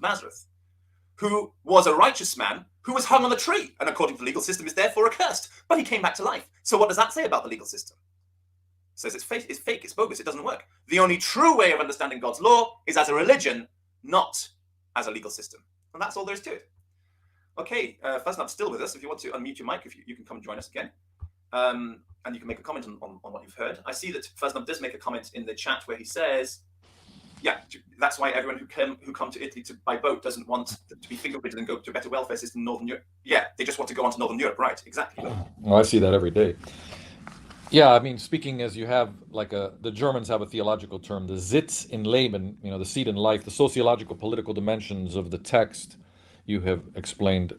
Nazareth, who was a righteous man who was hung on a tree, and according to the legal system is therefore accursed. But he came back to life. So what does that say about the legal system? It says it's fake, it's bogus, it doesn't work. The only true way of understanding God's law is as a religion, not as a legal system. And that's all there is to it. Okay, Faznab's still with us. If you want to unmute your mic, if you can come join us again. And you can make a comment on what you've heard. I see that Faznab does make a comment in the chat where he says, yeah, that's why everyone who come to Italy by boat doesn't want to be fingerprinted and go to a better welfare system in Northern Europe. Yeah, they just want to go on to Northern Europe, right? Exactly. Well, I see that every day. Yeah, I mean, speaking as you have, like the Germans have a theological term, the Sitz in Leben, the seat in life, the sociological, political dimensions of the text you have explained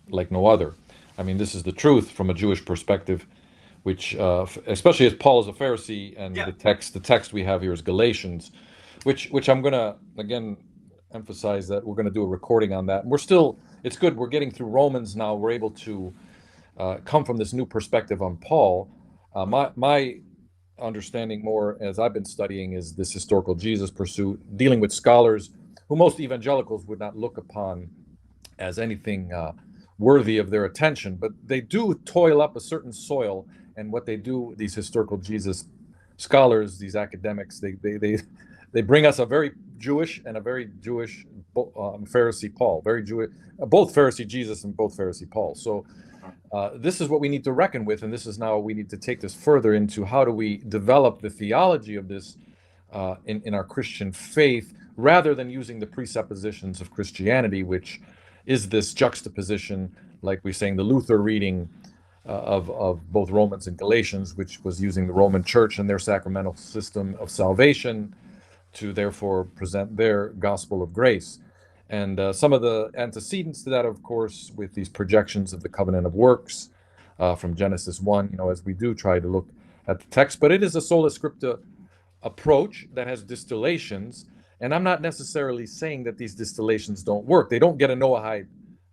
like no other. I mean, this is the truth from a Jewish perspective, which, especially as Paul is a Pharisee, and the text we have here is Galatians, which I'm going to, again, emphasize that we're going to do a recording on that. And it's good, we're getting through Romans now, we're able to come from this new perspective on Paul. My understanding more, as I've been studying, is this historical Jesus pursuit, dealing with scholars who most evangelicals would not look upon as anything worthy of their attention, but they do toil up a certain soil, and what they do, these historical Jesus scholars, these academics, they bring us a very Jewish and a very Jewish Pharisee Paul, very Jewish, both Pharisee Jesus and both Pharisee Paul. So this is what we need to reckon with, and this is now we need to take this further into how do we develop the theology of this in our Christian faith, rather than using the presuppositions of Christianity, which is this juxtaposition, like we're saying, the Luther reading of both Romans and Galatians, which was using the Roman Church and their sacramental system of salvation to therefore present their gospel of grace. And some of the antecedents to that, of course, with these projections of the covenant of works from Genesis 1, as we do try to look at the text. But it is a sola scriptura approach that has distillations. And I'm not necessarily saying that these distillations don't work. They don't get a Noahide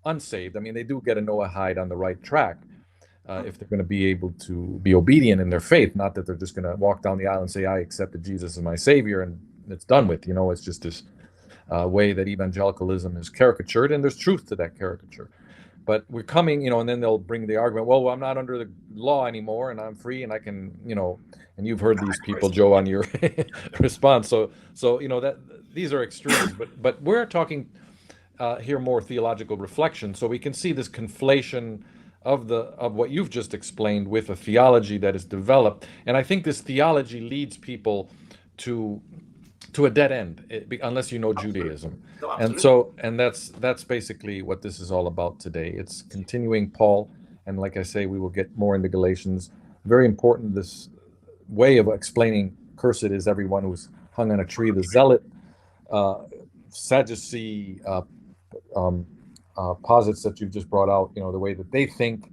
unsaved. I mean, they do get a Noahide on the right track if they're going to be able to be obedient in their faith, not that they're just going to walk down the aisle and say, I accepted Jesus as my Savior, and it's done with. It's just this way that evangelicalism is caricatured, and there's truth to that caricature. But we're coming, and then they'll bring the argument, well, I'm not under the law anymore, and I'm free, and I can, and you've heard these people, Joe, on your response. So that these are extremes, but we're talking here more theological reflection, so we can see this conflation of what you've just explained with a theology that is developed, and I think this theology leads people to a dead end, unless you know Judaism. And that's basically what this is all about today. It's continuing Paul, and like I say, we will get more into Galatians. Very important, this way of explaining cursed is everyone who's hung on a tree. The zealot Sadducee posits that you've just brought out, the way that they think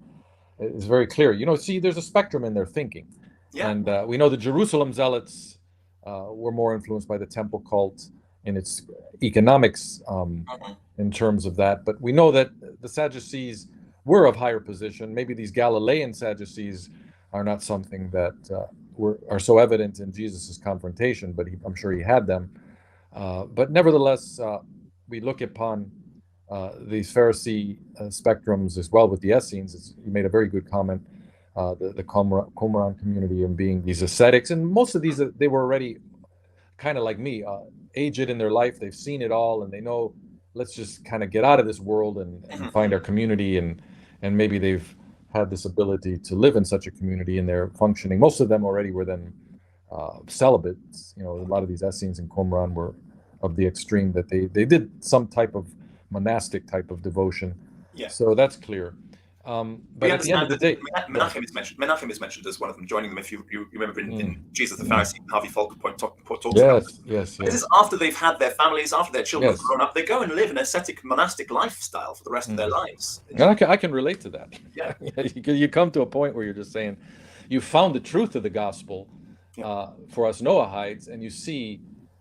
is very clear. See, there's a spectrum in their thinking. And we know the Jerusalem zealots were more influenced by the temple cult in its economics in terms of that. But we know that the Sadducees were of higher position. Maybe these Galilean Sadducees are not something that are so evident in Jesus's confrontation, but I'm sure he had them. But nevertheless, we look upon these Pharisee spectrums as well with the Essenes. You made a very good comment. The Qumran community and being these ascetics, and most of these, they were already kind of like me, aged in their life. They've seen it all, and they know, let's just kind of get out of this world and find our community, and maybe they've had this ability to live in such a community, and they're functioning. Most of them already were then celibates. A lot of these Essenes and Qumran were of the extreme that they did some type of monastic type of devotion. So that's clear. But at the end of the day, Menachem is mentioned as one of them, joining them. If you remember in Jesus the Pharisee, Harvey Falkenpoint talks about. Yes. This is after they've had their families, after their children have grown up. They go and live an ascetic monastic lifestyle for the rest of their lives. And I can relate to that. Yeah. You come to a point where you're just saying, you found the truth of the gospel for us Noahides, and you see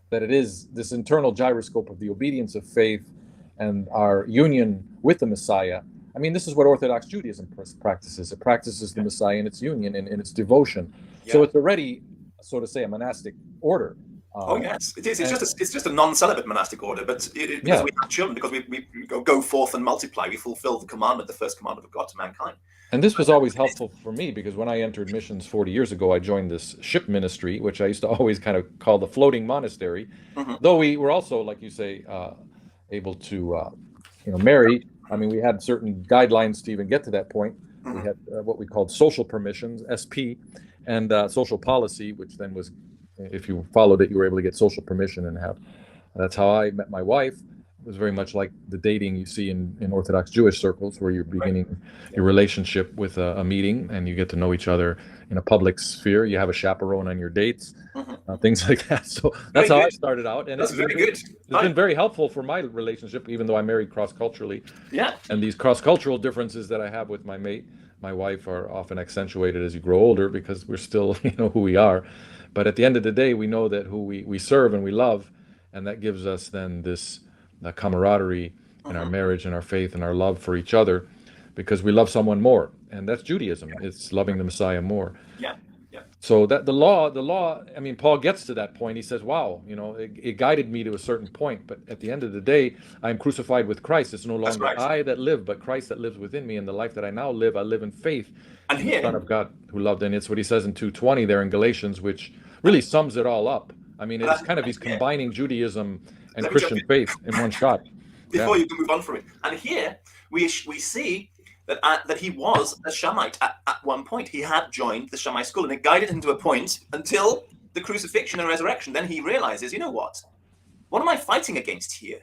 that it is this internal gyroscope of the obedience of faith and our union with the Messiah. I mean, this is what Orthodox Judaism practices. It practices the Messiah in its union and in its devotion. So it's already, so to say, a monastic order. Oh Uh, yes, it is. and It's just a non-celibate monastic order, but because yeah, we have children, because we go forth and multiply, we fulfill the commandment, the first commandment of God to mankind. and this was always helpful for me because when I entered missions 40 years ago, I joined this ship ministry, which I used to always kind of call the floating monastery. Hmm. Though we were also, like you say, able to, marry. I mean, we had certain guidelines to even get to that point. We Hmm. had what we called social permissions, SP, and social policy, which then was, if you followed it, you were able to get social permission and have. That's how I met my wife. It was very much like the dating you see in Orthodox Jewish circles, where you're Right. beginning Yeah. your relationship with a meeting and you get to know each other in a public sphere. You have a chaperone on your dates, Hmm. things like that. So that's Very how I good. started out, and That's very good. it's been very helpful for my relationship, even though I married cross culturally. Yeah. And these cross cultural differences that I have with my mate, my wife, are often accentuated as you grow older because we're still, who we are. But at the end of the day, we know that who we serve and we love, and that gives us then this camaraderie in our Hmm. marriage and our faith and our love for each other because we love someone more. And that's Judaism. It's loving the Messiah more. Yeah. Yeah. So that the law, I mean, Paul gets to that point. He says, wow, it guided me to a certain point. But at the end of the day, I am crucified with Christ. It's no That's longer right. I that live, but Christ that lives within me. And the life that I now live, I live in faith And in the Son here, of God who loved. And it's what he says in 2:20 there in Galatians, which really sums it all up. I mean, it's kind of, he's here, combining Judaism and let me jump Christian in faith in one shot. Yeah. before you can move on from it. And here we see that he was a Shammite at one point. He had joined the Shammai school, and it guided him to a point until the crucifixion and resurrection. Then he realizes, you know what? What am I fighting against here?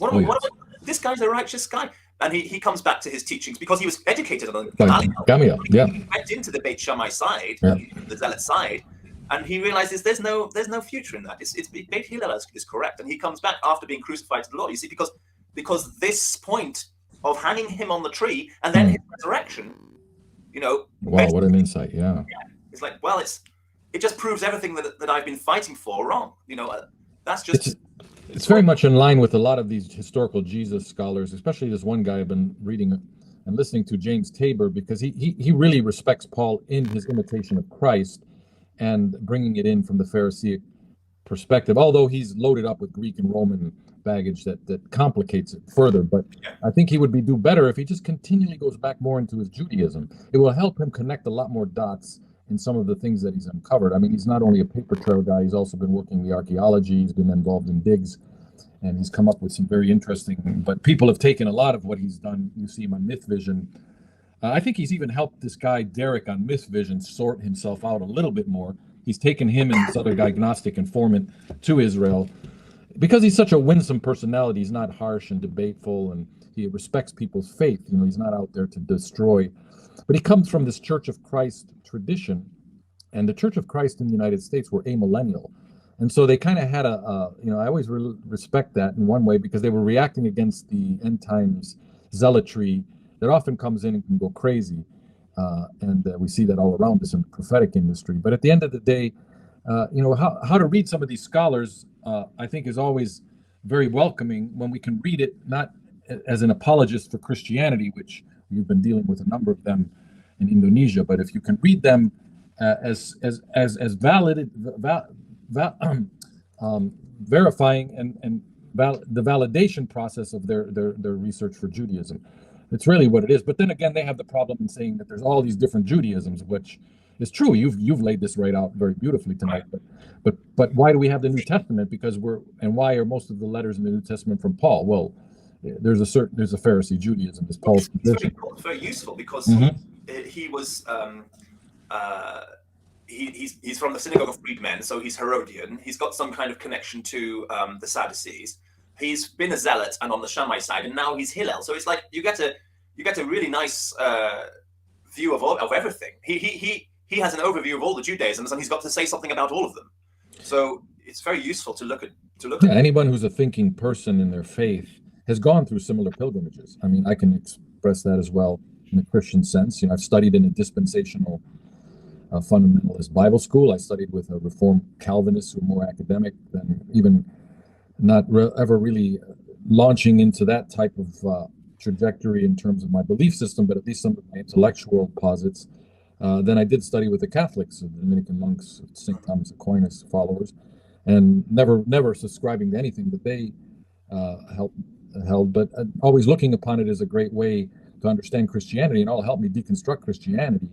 Oh, yes. This guy's a righteous guy. And he comes back to his teachings because he was educated on By Gamaliel. Gamaliel, yeah. He went into the Beit Shammai side, Yeah. the Zealot side, and he realizes there's no future in that. It's Beit Hillel is correct, and he comes back after being crucified to the Lord. You see, because this point of hanging him on the tree and then his resurrection, Wow, what an insight, yeah. it's like, well, it just proves everything that I've been fighting for wrong. That's just. It's very much in line with a lot of these historical Jesus scholars, especially this one guy I've been reading and listening to, James Tabor, because he really respects Paul in his imitation of Christ and bringing it in from the Pharisaic perspective, although he's loaded up with Greek and Roman baggage that complicates it further. But I think he would do better if he just continually goes back more into his Judaism. It will help him connect a lot more dots in some of the things that he's uncovered. I mean, he's not only a paper trail guy, he's also been working the archaeology, he's been involved in digs, and he's come up with some very interesting, but people have taken a lot of what he's done. You see him on Myth Vision. I think he's even helped this guy, Derek, on Myth Vision sort himself out a little bit more. He's taken him and this other guy, Gnostic Informant, to Israel. Because he's such a winsome personality, he's not harsh and debateful, and he respects people's faith. He's not out there to destroy. But he comes from this Church of Christ tradition, and the Church of Christ in the United States were amillennial. And so they kind of had I always respect that in one way because they were reacting against the end times zealotry that often comes in and can go crazy. And we see that all around us in the prophetic industry. But at the end of the day, how to read some of these scholars, I think is always very welcoming when we can read it, not as an apologist for Christianity, which you've been dealing with a number of them in Indonesia, but if you can read them as valid, verifying and the validation process of their research for Judaism. It's really what it is. But then again, they have the problem in saying that there's all these different Judaisms, which is true. You've laid this right out very beautifully tonight. But why do we have the New Testament? And why are most of the letters in the New Testament from Paul? Well, there's a Pharisee Judaism. It's Paul's position. It's very useful because he was he's from the synagogue of freedmen, so he's Herodian. He's got some kind of connection to the Sadducees. He's been a zealot and on the Shammai side, and now he's Hillel. So it's like you get a really nice view of everything. He has an overview of all the Judaisms, and he's got to say something about all of them. So it's very useful to look at. Anyone who's a thinking person in their faith has gone through similar pilgrimages. I mean, I can express that as well in a Christian sense. I've studied in a dispensational fundamentalist Bible school. I studied with a Reformed Calvinist who are more academic than even not ever really launching into that type of trajectory in terms of my belief system, but at least some of my intellectual posits. Then I did study with the Catholics, the Dominican monks, St. Thomas Aquinas followers. and never subscribing to anything that they held, but always looking upon it as a great way to understand Christianity, and all helped me deconstruct Christianity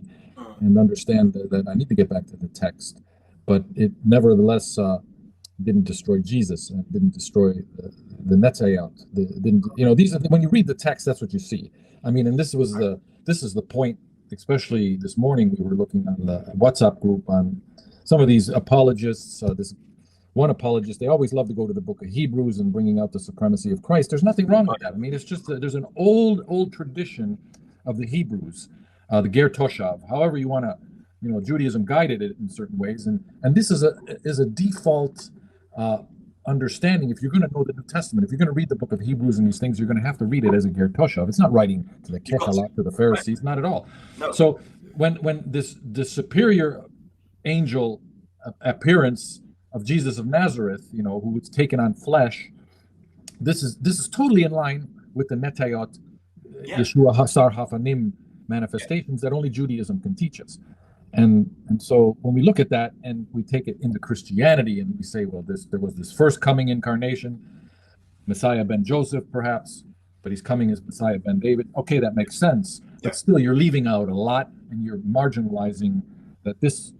and understand that I need to get back to the text. But it nevertheless didn't destroy Jesus, and didn't destroy the Netayot. These are when you read the text, that's what you see. I mean, and this is the point. Especially this morning, we were looking on the WhatsApp group on some of these apologists. This one apologist, they always love to go to the book of Hebrews and bringing out the supremacy of Christ. There's nothing wrong with that. I mean, it's just that there's an old tradition of the Hebrews, the Ger Toshav, however you want to, Judaism guided it in certain ways, and this is a default understanding. If you're going to know the New Testament, if you're going to read the book of Hebrews and these things, you're going to have to read it as a Ger Toshav. It's not writing to the Kehalach, to the Pharisees, not at all. No. So when the superior angel appearance of Jesus of Nazareth, who was taken on flesh, this is totally in line with the Netayot, Yeshua Hasar Hafanim manifestations that only Judaism can teach us. And so when we look at that and we take it into Christianity and we say, well, there was this first coming incarnation, Messiah ben Joseph perhaps, but he's coming as Messiah ben David. Okay, that makes sense. But still, you're leaving out a lot, and you're marginalizing that this,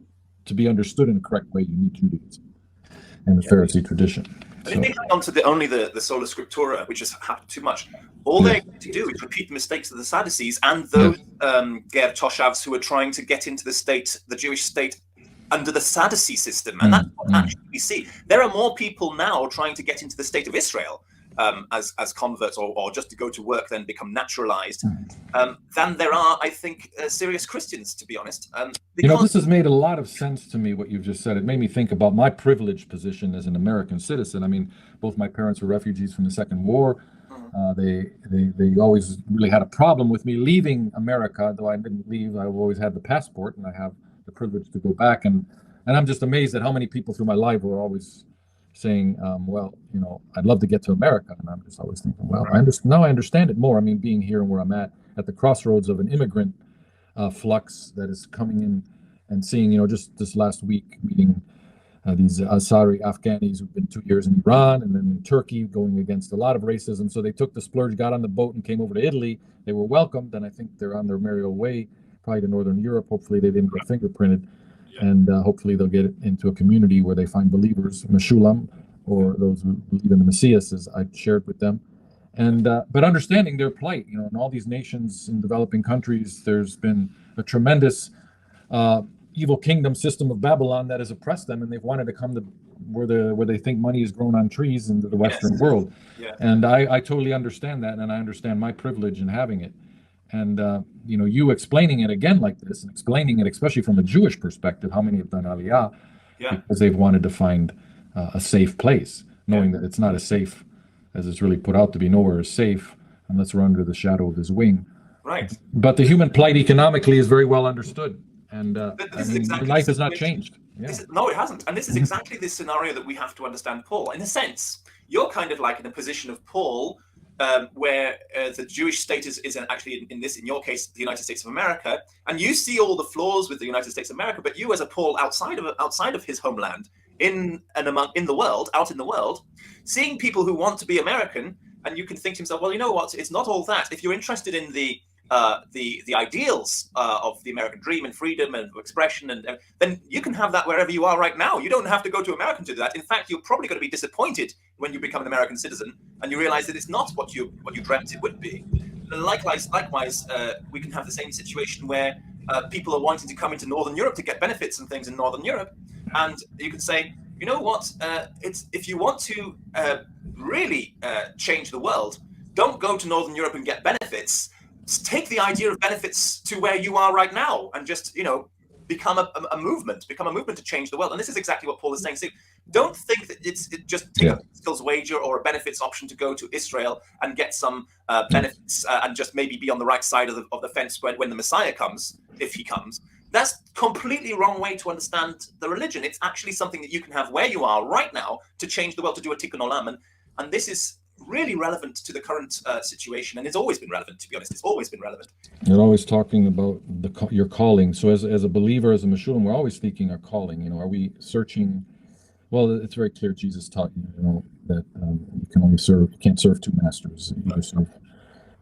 to be understood in the correct way, you need Judaism and the Pharisee tradition. And if they hang on to only the sola scriptura, which has happened too much, all they're going to do is repeat the mistakes of the Sadducees and those Ger Toshavs who are trying to get into the Jewish state under the Sadducee system. And that's what actually we see. There are more people now trying to get into the state of Israel as converts or just to go to work, then become naturalized, than there are, I think, serious Christians, to be honest. This has made a lot of sense to me, what you've just said. It made me think about my privileged position as an American citizen. I mean, both my parents were refugees from the Second War. They always really had a problem with me leaving America, though I didn't leave. I've always had the passport, and I have the privilege to go back. And I'm just amazed at how many people through my life were always saying, I'd love to get to America. And I'm just always thinking, well, now I understand it more. I mean, being here and where I'm at the crossroads of an immigrant flux that is coming in, and seeing, just this last week, meeting these Azari Afghanis who've been 2 years in Iran and then in Turkey, going against a lot of racism. So they took the splurge, got on the boat and came over to Italy. They were welcomed, and I think they're on their merry way, probably to Northern Europe. Hopefully they didn't get fingerprinted. And hopefully they'll get into a community where they find believers, Meshulam, or those who believe in the Messias, as I shared with them. And but understanding their plight, in all these nations in developing countries, there's been a tremendous evil kingdom system of Babylon that has oppressed them, and they've wanted to come to where they think money is grown on trees into the Western world. And I totally understand that, and I understand my privilege in having it. And you explaining it again like this, and explaining it especially from a Jewish perspective, how many have done Aliyah because they've wanted to find a safe place, knowing that it's not as safe as it's really put out to be. Nowhere is safe unless we're under the shadow of his wing. Right. But the human plight economically is very well understood, and exactly life has not changed. No, it hasn't. And this is exactly the scenario that we have to understand Paul. In a sense, you're kind of like in a position of Paul, where the Jewish state is actually in your case, the United States of America, and you see all the flaws with the United States of America, but you as a Paul outside of his homeland, in the world, seeing people who want to be American, and you can think to yourself, well, you know what? It's not all that. If you're interested in the ideals of the American dream and freedom and expression, and then you can have that wherever you are right now. You don't have to go to America to do that. In fact, you're probably going to be disappointed when you become an American citizen and you realize that it's not what you dreamt it would be. And likewise, we can have the same situation where people are wanting to come into Northern Europe to get benefits and things in Northern Europe, and you can say, you know what? If you want to really change the world, don't go to Northern Europe and get benefits. Take the idea of benefits to where you are right now, and just become a movement to change the world. And this is exactly what Paul is saying. So don't think that it's just take a skills wager or a benefits option to go to Israel and get some benefits and just maybe be on the right side of the fence when the Messiah comes, if he comes. That's completely wrong way to understand the religion. It's actually something that you can have where you are right now to change the world, to do a tikkun olam, and this is really relevant to the current situation, and it's always been relevant. To be honest, it's always been relevant. You're always talking about your calling. So as a believer, as a Meshulam, we're always seeking our calling. Are we searching? Well, it's very clear Jesus taught you, that you can only serve, you can't serve two masters. You either serve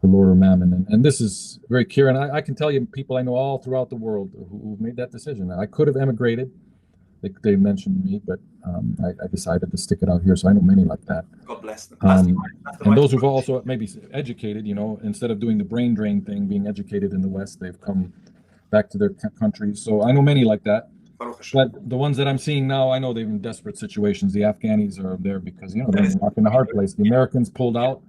the Lord or Mammon, and this is very clear. And I can tell you, people I know all throughout the world who've made that decision. I could have emigrated. They mentioned me, but I decided to stick it out here. So I know many like that. God bless them. And those who've also maybe educated, instead of doing the brain drain thing, being educated in the West, they've come back to their countries. So I know many like that. But the ones that I'm seeing now, I know they're in desperate situations. The Afghanis are there because, they're in the hard place. The Americans pulled out,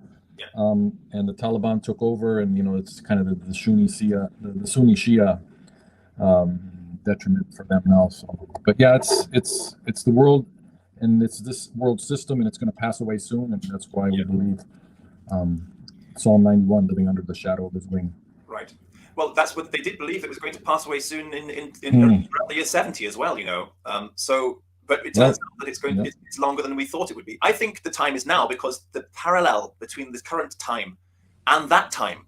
and the Taliban took over, and, it's kind of the Sunni Shia detriment for them now. So, but yeah, it's the world, and it's this world system, and it's going to pass away soon, and that's why we believe Psalm 91, living under the shadow of his wing. Right. Well, that's what they did believe, it was going to pass away soon in around the year 70 as well, but it turns out that it's longer than we thought it would be. I think the time is now, because the parallel between the current time and that time,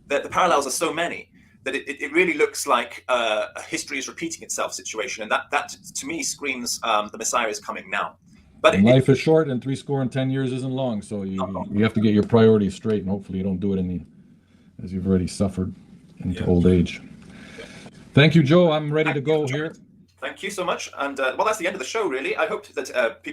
the parallels are so many that it really looks like a history is repeating itself situation. And that to me screams the Messiah is coming now. But life is short, and 70 years isn't long. So you have to get your priorities straight, and hopefully you don't do it as you've already suffered into old age. Thank you, Joe. I'm ready to go here. Thank you so much. And well, that's the end of the show, really. I hope that people